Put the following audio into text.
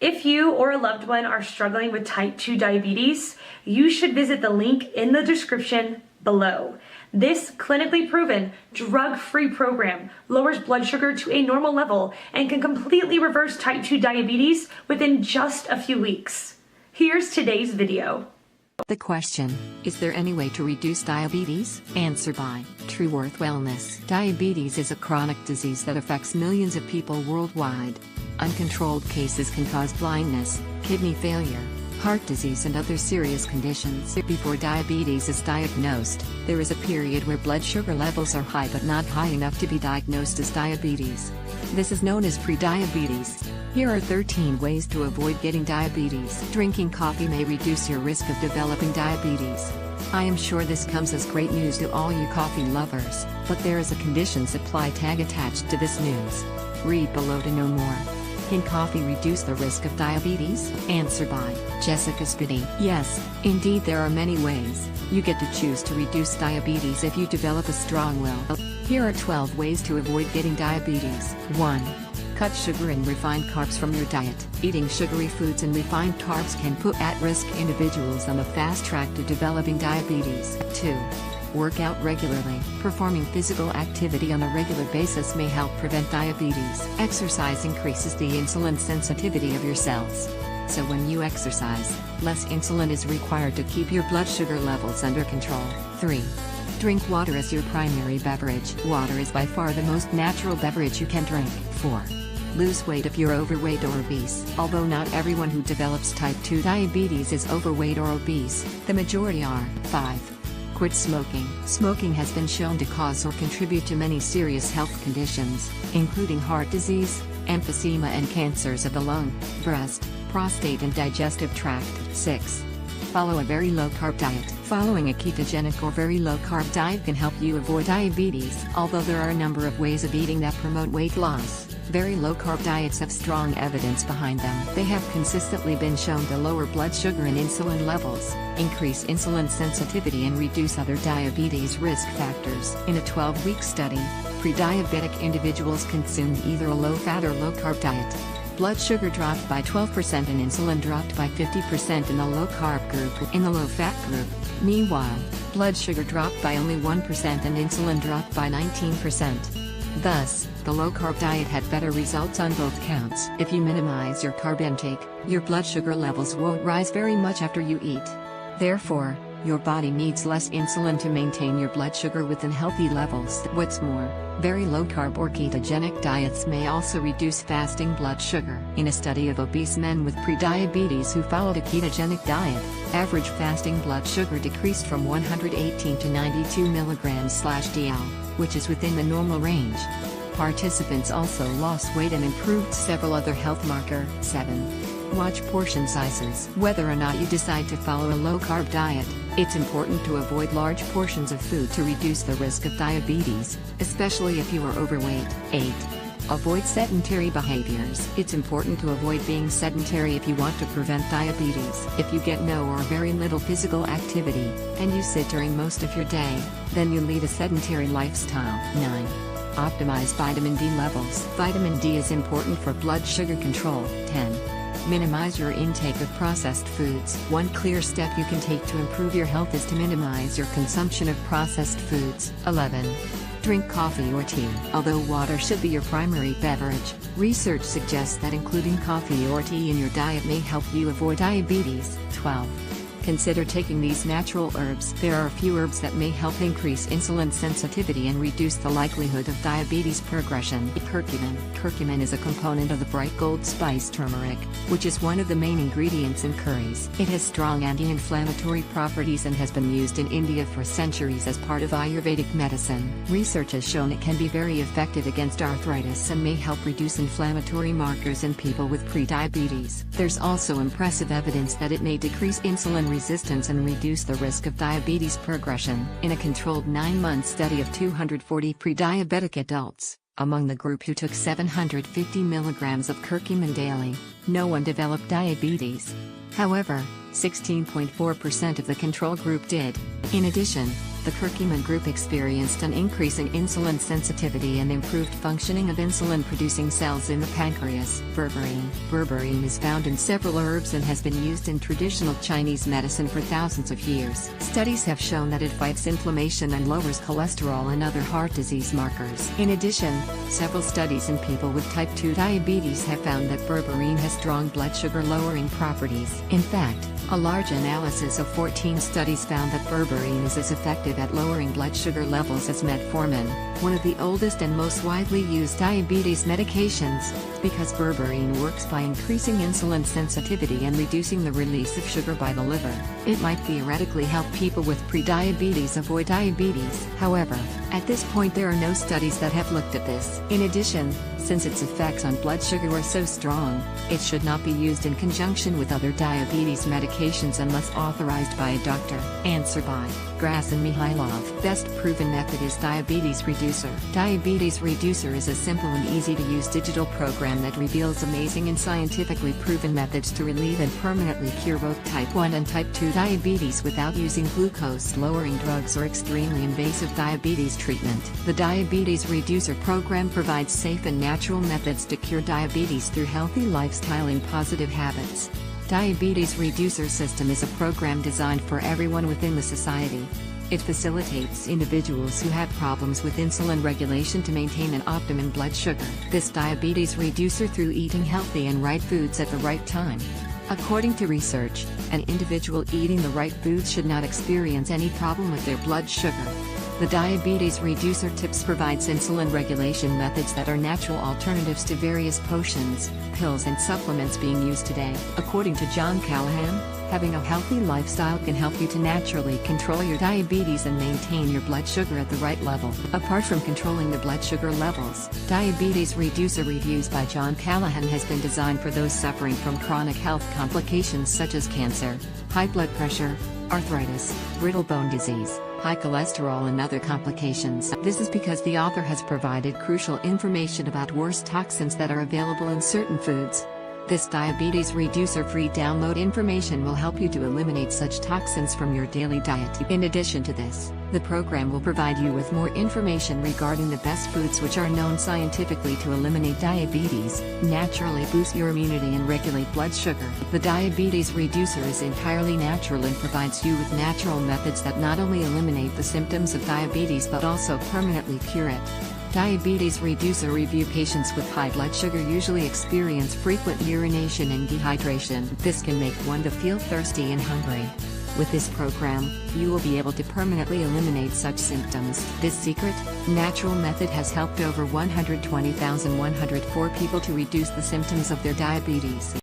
If you or a loved one are struggling with type 2 diabetes, you should visit the link in the description below. This clinically proven, drug-free program lowers blood sugar to a normal level and can completely reverse type 2 diabetes within just a few weeks. Here's today's video. The question, is there any way to reduce diabetes? Answer by Trueworth Wellness. Diabetes is a chronic disease that affects millions of people worldwide. Uncontrolled cases can cause blindness, kidney failure, heart disease and other serious conditions. Before diabetes is diagnosed, there is a period where blood sugar levels are high but not high enough to be diagnosed as diabetes. This is known as prediabetes. Here are 13 ways to avoid getting diabetes. Drinking coffee may reduce your risk of developing diabetes. I am sure this comes as great news to all you coffee lovers, but there is a condition supply tag attached to this news. Read below to know more. Can coffee reduce the risk of diabetes? Answer by Jessica Spitty. Yes, indeed there are many ways. You get to choose to reduce diabetes if you develop a strong will. Here are 12 ways to avoid getting diabetes. 1. Cut sugar and refined carbs from your diet. Eating sugary foods and refined carbs can put at-risk individuals on the fast track to developing diabetes. 2. Work out regularly. Performing physical activity on a regular basis may help prevent diabetes. Exercise increases the insulin sensitivity of your cells. So when you exercise, less insulin is required to keep your blood sugar levels under control. 3. Drink water as your primary beverage. Water is by far the most natural beverage you can drink. 4. Lose weight if you're overweight or obese. Although not everyone who develops type 2 diabetes is overweight or obese, the majority are. 5. Quit smoking. Smoking has been shown to cause or contribute to many serious health conditions, including heart disease, emphysema and cancers of the lung, breast, prostate and digestive tract. 6. Follow a very low-carb diet. Following a ketogenic or very low-carb diet can help you avoid diabetes. Although there are a number of ways of eating that promote weight loss, very low-carb diets have strong evidence behind them. They have consistently been shown to lower blood sugar and insulin levels, increase insulin sensitivity and reduce other diabetes risk factors. In a 12-week study, pre-diabetic individuals consumed either a low-fat or low-carb diet. Blood sugar dropped by 12% and insulin dropped by 50% in the low-carb group. In the low-fat group, meanwhile, blood sugar dropped by only 1% and insulin dropped by 19%. Thus, the low-carb diet had better results on both counts. If you minimize your carb intake, your blood sugar levels won't rise very much after you eat. Therefore, your body needs less insulin to maintain your blood sugar within healthy levels. What's more, very low-carb or ketogenic diets may also reduce fasting blood sugar. In a study of obese men with prediabetes who followed a ketogenic diet, average fasting blood sugar decreased from 118 to 92 mg/dl, which is within the normal range. Participants also lost weight and improved several other health markers. 7. Watch portion sizes. Whether or not you decide to follow a low-carb diet, it's important to avoid large portions of food to reduce the risk of diabetes, especially if you are overweight. 8. Avoid sedentary behaviors. It's important to avoid being sedentary if you want to prevent diabetes. If you get no or very little physical activity, and you sit during most of your day, then you lead a sedentary lifestyle. 9. Optimize vitamin D levels. Vitamin D is important for blood sugar control. 10. Minimize your intake of processed foods. One clear step you can take to improve your health is to minimize your consumption of processed foods. 11. Drink coffee or tea. Although water should be your primary beverage, research suggests that including coffee or tea in your diet may help you avoid diabetes. 12. Consider taking these natural herbs. There are a few herbs that may help increase insulin sensitivity and reduce the likelihood of diabetes progression. Curcumin. Curcumin is a component of the bright gold spice turmeric, which is one of the main ingredients in curries. It has strong anti-inflammatory properties and has been used in India for centuries as part of Ayurvedic medicine. Research has shown it can be very effective against arthritis and may help reduce inflammatory markers in people with prediabetes. There's also impressive evidence that it may decrease insulin resistance and reduce the risk of diabetes progression. In a controlled 9-month study of 240 pre-diabetic adults, among the group who took 750 milligrams of curcumin daily, no one developed diabetes. However, 16.4% of the control group did. In addition, The curcumin group experienced an increase in insulin sensitivity and improved functioning of insulin-producing cells in the pancreas. Berberine. Berberine is found in several herbs and has been used in traditional Chinese medicine for thousands of years. Studies have shown that it fights inflammation and lowers cholesterol and other heart disease markers. In addition, several studies in people with type 2 diabetes have found that berberine has strong blood sugar lowering properties. In fact, a large analysis of 14 studies found that berberine is as effective at lowering blood sugar levels as metformin, one of the oldest and most widely used diabetes medications, because berberine works by increasing insulin sensitivity and reducing the release of sugar by the liver. It might theoretically help people with prediabetes avoid diabetes. However, at this point there are no studies that have looked at this. In addition, since its effects on blood sugar are so strong, it should not be used in conjunction with other diabetes medications unless authorized by a doctor. Answer by Grass and Mihailov. Best proven method is Diabetes Reducer. Diabetes Reducer is a simple and easy to use digital program that reveals amazing and scientifically proven methods to relieve and permanently cure both type 1 and type 2 diabetes without using glucose-lowering drugs or extremely invasive diabetes treatment. The Diabetes Reducer program provides safe and natural methods to cure diabetes through healthy lifestyle and positive habits. Diabetes Reducer System is a program designed for everyone within the society. It facilitates individuals who have problems with insulin regulation to maintain an optimum blood sugar. This diabetes reducer through eating healthy and right foods at the right time. According to research, an individual eating the right foods should not experience any problem with their blood sugar. The Diabetes Reducer Tips provides insulin regulation methods that are natural alternatives to various potions, pills and supplements being used today. According to John Callahan, having a healthy lifestyle can help you to naturally control your diabetes and maintain your blood sugar at the right level. Apart from controlling the blood sugar levels, Diabetes Reducer Reviews by John Callahan has been designed for those suffering from chronic health complications such as cancer, high blood pressure, arthritis, brittle bone disease, high cholesterol and other complications. This is because the author has provided crucial information about worse toxins that are available in certain foods. This Diabetes Reducer free download information will help you to eliminate such toxins from your daily diet. In addition to this, the program will provide you with more information regarding the best foods which are known scientifically to eliminate diabetes, naturally boost your immunity and regulate blood sugar. The Diabetes Reducer is entirely natural and provides you with natural methods that not only eliminate the symptoms of diabetes but also permanently cure it. Diabetes Reducer Review patients with high blood sugar usually experience frequent urination and dehydration. This can make one to feel thirsty and hungry. With this program, you will be able to permanently eliminate such symptoms. This secret, natural method has helped over 120,104 people to reduce the symptoms of their diabetes.